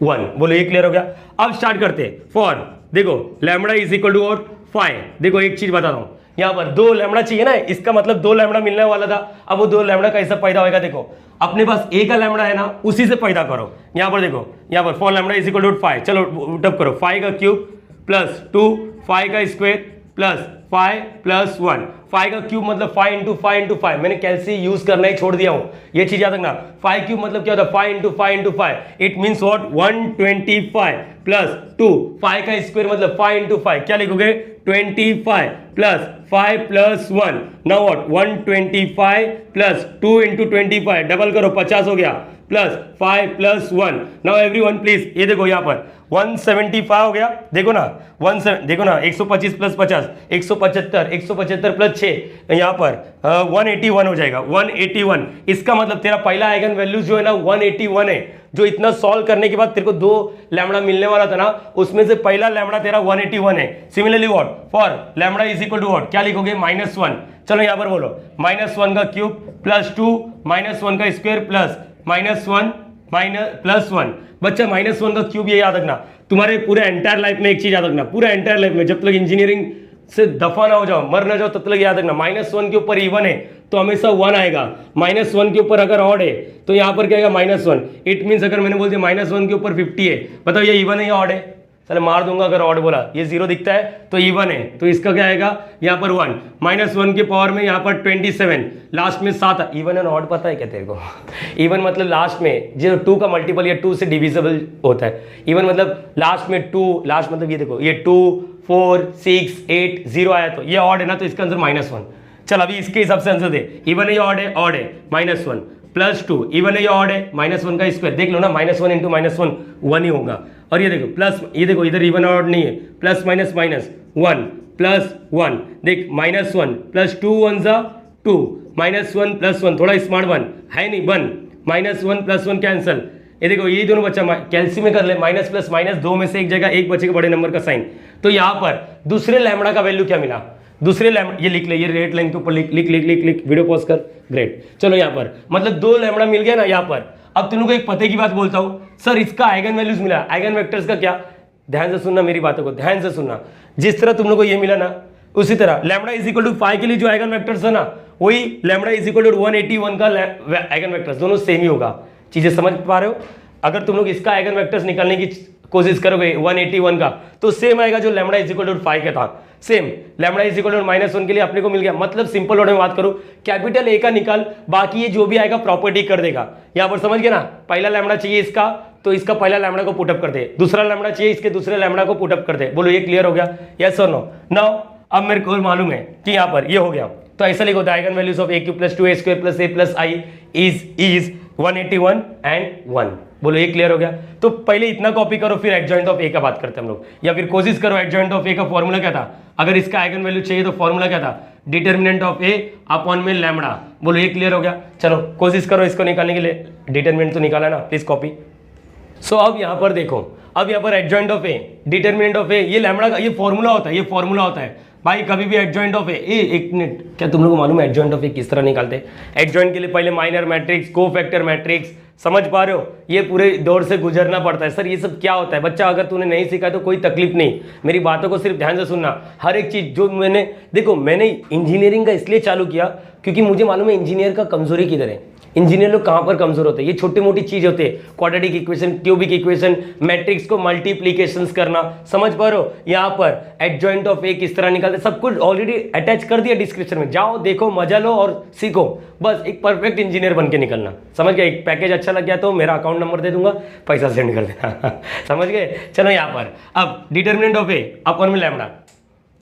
1। बोलो ये क्लियर हो गया। अब स्टार्ट करते हैं फॉर, देखो lambda is equal to what 5, देखो एक चीज बता रहा हूं, यहाँ पर 2 लैम्बडा चाहिए ना, इसका मतलब 2 लैम्बडा मिलने वाला था, अब वो 2 लैम्बडा कैसा पैदा होगा, देखो अपने पास ए का लैम्बडा है ना, उसी से पैदा करो। यहाँ पर देखो, यहाँ पर 4 लैम्बडा इज इक्वल टू 5, चलो टप करो, 5 का क्यूब प्लस 2, 5 का स्क्वायर प्लस 5 प्लस 1, 5 का क्यूब मतलब 5 इंटू 5 इंटू 5, मैंने कैलसी यूज करना ही छोड़ दिया हूं, ये चीज याद रखना। 5 क्यूब मतलब क्या होता है 5 into 5 into 5, it means what 125 plus 2, 5 का स्क्वायर मतलब 5 इंटू 5, क्या लिखोगे 25 plus 5 plus 1, now what 125 plus 2 into 25, double करो 50 हो गया, plus 5 plus 1, now everyone please ये देखो यहाँ पर 175 हो गया, देखो ना देखो ना 125 प्लस 50 175, 175 प्लस 6 यहाँ पर 181 हो जाएगा, 181। इसका मतलब तेरा पहला आइगन वैल्यू जो है ना 181 है, जो इतना सॉल्व करने के बाद तेरे को 2 लैम्बडा मिलने वाला था ना, उसमें से पहला लैम्बडा तेरा 181 है। Similarly what for lambda is equal to what, क्या लिखोगे -1, चलो यहाँ पर बोलो -1 का क्यूब प्लस 2 -1 का स्क्वायर प्लस -1 प्लस 1, बच्चा -1 का क्यूब ये याद रखना, तुम्हारे पूरे एंटायर लाइफ में एक चीज याद रखना, पूरा एंटायर लाइफ में जब तक इंजीनियरिंग से दफा ना हो जाओ, मर ना जाओ, तब तक याद रखना -1 के ऊपर इवन है तो हमेशा 1 आएगा, -1 के ऊपर अगर ऑड है तो यहाँ पर क्या आएगा -1, इट मीन्स अगर मैंने बोल दिया -1 के ऊपर 50 है, बताओ ये इवन है या ऑड है, चलो मार दूंगा अगर ऑड बोला, ये 0 दिखता है तो इवन है, तो इसका क्या आएगा यहाँ पर 1, -1 के पावर में यहाँ पर 27, लास्ट में 7, इवन एंड ऑड पता है क्या तेरे को इवन मतलब लास्ट में जो 2 का मल्टीपल या 2 से डिविजिबल होता है, इवन मतलब लास्ट में 2, लास्ट मतलब ये देखो ये 2 4 6 8 0 आया तो ये ऑड है ना, तो इसका आंसर -1। चल अभी इसके हिसाब से आंसर दे, इवन है या ऑड है, ऑड है, -1 प्लस 2, इवन है या ऑड है, -1 का स्क्वायर, देख लो ना -1 इंटू -1 1 ही होगा, और ये देखो प्लस, ये देखो इधर इवन ऑड नहीं है, प्लस माइनस माइनस 1 प्लस 1, देख -1 प्लस 2 1 जा 2, -1 प्लस 1 थोड़ा स्मार्ट बन, है नहीं बन, -1 प्लस 1 कैंसल, ये देखो ये दोनों बच्चा कैल्सी में कर ले, माइनस प्लस माइनस 2 में से एक जगह एक बचेगा बड़े नंबर का साइन, तो यहाँ पर दूसरे लैम्बडा का वैल्यू क्या मिला, दूसरे लैम्बडा ये लिख ले, ये रेड लाइन के ऊपर लिख लिख लिख लिख लिख, वीडियो पॉज कर, ग्रेट। चलो यहाँ पर मतलब 2 लैम्बडा मिल गया ना यहाँ पर। अब तुम लोग को एक पते की बात बोलता हूँ, सर इसका आइगन वैल्यूज मिला, आइगन वेक्टर्स का क्या, ध्यान से सुनना मेरी बातों को, ध्यान से सुनना, जिस तरह तुम लोग को ये मिला ना उसी तरह लैम्बडा इज इक्वल टू 5 के लिए जो आइगन वेक्टर्स है ना, वही लैम्बडा इज इक्वल टू 181 का आइगन वेक्टर्स, दोनों सेम ही होगा। चीजें समझ पा रहे हो? अगर तुम लोग इसका आइगन वेक्टर्स निकालने की कोशिश करोगे 181 का, तो सेम आएगा जो लैम्बडा इज इक्वल टू 5 का था, same lambda is equal to -1 के लिए अपने को मिल गया। मतलब सिंपल वर्ड में बात करूं, कैपिटल ए का निकाल, बाकी ये जो भी आएगा प्रॉपर्टी कर देगा। यहां पर समझ गए ना, पहला लैम्बडा चाहिए इसका तो इसका पहला लैम्बडा को पुटअप कर दे, दूसरा लैम्बडा चाहिए इसके दूसरे लैम्बडा को पुटअप कर दे। बोलो ये क्लियर हो गया, यस और नो? नाउ अब मेरे को मालूम है कि यहां पर ये हो गया, तो ऐसा लिखो the eigen values of a³ + 2a² + a + i is 181 and 1। बोलो ये क्लियर हो गया? तो पहले इतना कॉपी करो, फिर एडजॉइंट ऑफ ए का बात करते हैं हम लोग, या फिर कोशिश करो एडजॉइंट ऑफ ए का फॉर्मूला क्या था, अगर इसका आइगन वैल्यू चाहिए तो फॉर्मूला क्या था, डिटर्मिनेंट ऑफ ए अपॉन में लैम्बडा। बोलो ये क्लियर हो गया? चलो कोशिश करो इसको निकालने के लिए, डिटर्मिनेंट तो निकाला ना, प्लीज कॉपी। सो अब यहाँ पर देखो, अब यहाँ पर adjoint of A, determinant of A, ये लैम्बडा का ये फॉर्मूला होता है, ये फॉर्मूला होता है भाई। कभी भी एडजॉइंट ऑफ ए, एक मिनट, क्या तुम लोगों को मालूम है एडजॉइंट ऑफ ए किस तरह निकालते हैं? एडजॉइंट के लिए पहले माइनर मैट्रिक्स, कोफैक्टर मैट्रिक्स, समझ पा रहे हो? ये पूरे दौर से गुजरना पड़ता है। सर ये सब क्या होता है? बच्चा अगर तूने नहीं सीखा तो कोई तकलीफ नहीं, मेरी बातों को सिर्फ ध्यान से सुनना। हर एक चीज जो मैंने इंजीनियरिंग का इसलिए चालू किया क्योंकि मुझे मालूम है इंजीनियर का कमजोरी किधर है। इंजीनियर लोग कहाँ पर कमजोर होते हैं, ये छोटी मोटी चीज होते हैं, quadratic equation, cubic equation, matrix को मल्टीप्लीकेशंस करना, समझ पा रहे हो। यहाँ पर एडजॉइंट ऑफ ए किस तरह निकालते, सब कुछ ऑलरेडी अटैच कर दिया डिस्क्रिप्शन में, जाओ देखो, मजा लो और सीखो, बस एक परफेक्ट इंजीनियर बन के निकलना, समझ गए। एक पैकेज अच्छा लग गया तो मेरा अकाउंट नंबर दे दूंगा, पैसा सेंड कर देना समझ गए। चलो यहाँ पर अब डिटर्मिनेंट ऑफ ए अपन में लैम्डा,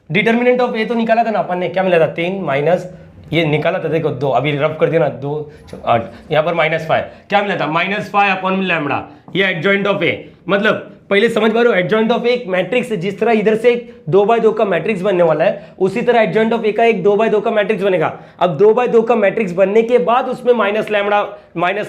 डिटर्मिनेंट ऑफ ए तो निकाला था ना अपन ने, क्या मिला था 3 माइनस, ये निकाला था देखो 2, अभी रब कर दिया ना 2 8, यहाँ पर -5, क्या मिला था -5 अपन में लैम्डा, ये एडजॉइंट ऑफ ए, मतलब पहले समझ पा रहे हो एडजॉइंट ऑफ ए एक मैट्रिक्स है, जिस तरह इधर से एक 2x2 का मैट्रिक्स बनने वाला है, उसी तरह एडजॉइंट ऑफ ए का एक 2x2 का मैट्रिक्स बनेगा। अब 2x2 का मैट्रिक्स बनने के बाद उसमें माइनस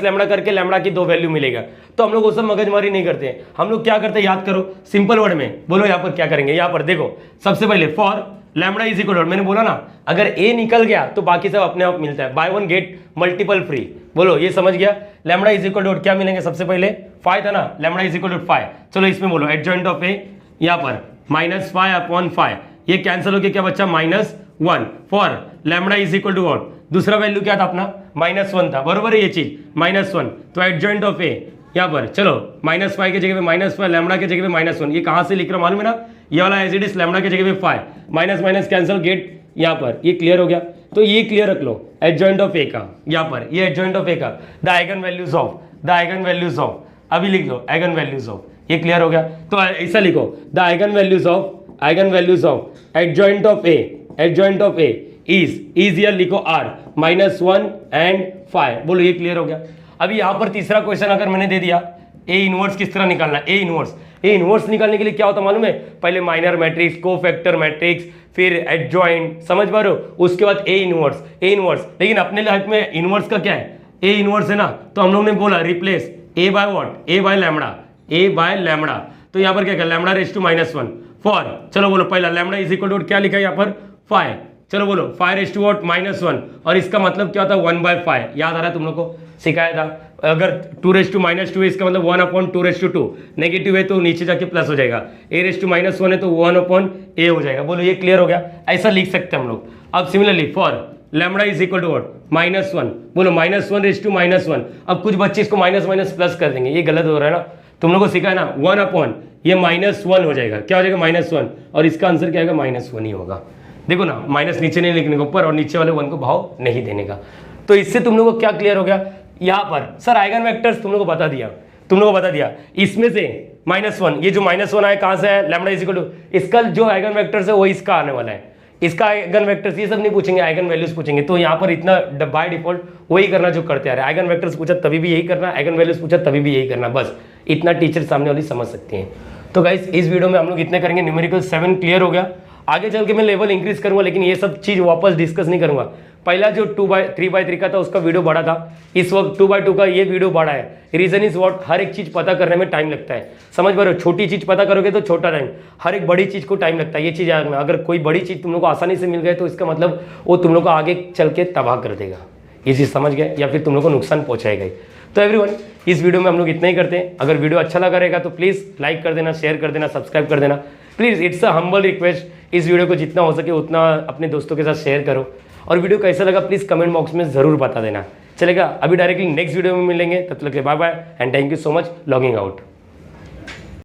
लैम्डा करके लैम्डा की 2 वैल्यू मिलेगा। तो हम लोग वो सब मगजमारी नहीं करते हैं, हम लोग क्या करते हैं, याद करो सिंपल वर्ड में, बोलो यहाँ पर क्या करेंगे। यहाँ पर देखो सबसे पहले फॉर लैम्डा इज इक्वल, मैंने बोला ना अगर ए निकल गया तो बाकी सब अपने आप मिलता है, by one get multiple free, बोलो ये समझ गया। लैम्डा इज इक्वल टू क्या मिलेंगे, सबसे पहले 5 था ना, लैम्डा इज इक्वल टू 5, चलो इसमें बोलो एडजॉइंट ऑफ ए, यहाँ पर -5/5, ये कैंसिल होकर क्या बच्चा -1 for lambda is equal to what, दूसरा वैल्यू क्या था अपना -1 था, बरोबर है ये चीज -1, तो एडजॉइंट ऑफ ए यहाँ पर चलो -5 की जगह पे -5, लैम्डा की जगह पे -1, ये कहाँ से लिख रहा मालूम है ना, ये वाला एज इट इज लैम्डा की जगह पे 5, माइनस माइनस कैंसिल, गेट यहाँ पर, ये क्लियर हो गया। तो ये क्लियर रख लो एडजॉइंट ऑफ ए का, यहाँ पर ये एडजॉइंट ऑफ ए का द आइगन वैल्यूज ऑफ, अभी लिख लो आइगन वैल्यूज ऑफ, ये क्लियर हो गया। तो ऐसा लिखो the eigen values of adjoint of A is यार लिखो r -1 and 5, बोलो ये क्लियर हो गया। अभी यहाँ पर तीसरा क्वेश्चन अगर मैंने दे दिया, ए इनवर्स किस तरह निकालना, ए इनवर्स निकालने के लिए क्या होता मालूम है, पहले माइनर मैट्रिक्स, कोफैक्टर मैट्रिक्स, फिर एडजॉइंट, समझ पा रहे हो, उसके बाद ए इनवर्स। लेकिन अपने लाइफ में इनवर्स का क्या है, ए इनवर्स है ना, तो हम लोग ने बोला replace A by what, A by lambda, तो यहाँ पर क्या लैम्डा रेज टू -1 फॉर, चलो बोलो पहला लैम्डा इज इक्वल टू क्या लिखा है यहाँ पर 5, चलो बोलो 5 रेज टू व्हाट -1, और इसका मतलब क्या होता है 1/5, याद आ रहा है तुम लोग को, सिखाया था। अगर 2 रेज टू -2 है, इसका मतलब 1/2 रेज टू 2, नेगेटिव है तो नीचे जाके प्लस हो जाएगा, a रेज टू -1 है तो 1/a हो जाएगा, बोलो ये क्लियर हो गया। ऐसा लिख सकते हैं हम लोग। अब similarly for lambda is equal to what -1, बोलो -1 रेज टू -1, अब कुछ बच्चे इसको माइनस प्लस कर देंगे, ये गलत हो रहा है ना, तुम लोग को सिखाया ना 1/, ये -1 हो जाएगा, क्या हो जाएगा -1, और इसका आंसर क्या आएगा -1 ही होगा। देखो ना, माइनस नीचे नहीं लिखने का ऊपर, और नीचे वाले 1 को भाव नहीं देने का। तो इससे तुम लोगों को क्या क्लियर हो गया, यहाँ पर सर आइगन वेक्टर्स तुम लोगों को बता दिया, इसमें से -1, ये जो -1 आया कहाँ से है, लैम्डा इज इक्वल टू, इसका जो आइगन वेक्टर्स है वो इसका आने वाला है, इसका आइगन वेक्टर्स ये सब नहीं पूछेंगे, आइगन वैल्यूज पूछेंगे। तो यहाँ पर इतना बाय डिफॉल्ट वही करना जो करते आ रहे हैं, आइगन वेक्टर्स पूछा तभी भी यही करना, आइगन वैल्यूज पूछा तभी भी यही करना, बस इतना टीचर सामने वाली समझ सकती हैं। तो गाइस इस वीडियो में हम लोग इतने करेंगे, न्यूमेरिकल 7 क्लियर हो गया। आगे चल के मैं लेवल इंक्रीज करूंगा, लेकिन ये सब चीज वापस डिस्कस नहीं करूंगा। पहला जो 3x3 का था उसका वीडियो बड़ा था, इस वक्त 2x2 का ये वीडियो बड़ा है। रीजन इज व्हाट, हर एक चीज पता करने में टाइम लगता है, समझ पा रहे हो, छोटी चीज पता करोगे तो छोटा टाइम, हर एक बड़ी चीज को टाइम लगता है। ये चीज याद में, अगर कोई बड़ी चीज तुम लोग को आसानी से मिल गए तो इसका मतलब वो तुम लोग को आगे चल के तबाह कर देगा, ये चीज समझ गए, या फिर तुम लोग को नुकसान पहुंचाएगा। तो एवरीवन इस वीडियो में हम लोग इतना ही करते हैं। अगर वीडियो अच्छा लगा रहेगा तो प्लीज लाइक कर देना, शेयर कर देना, सब्सक्राइब कर देना please, it's a humble request. इस वीडियो को जितना हो सके उतना अपने दोस्तों के साथ शेयर करो, और वीडियो कैसा लगा प्लीज कमेंट बॉक्स में जरूर बता देना, चलेगा। अभी डायरेक्टली नेक्स्ट वीडियो में मिलेंगे, तब तक के bye bye and thank you so much, logging out.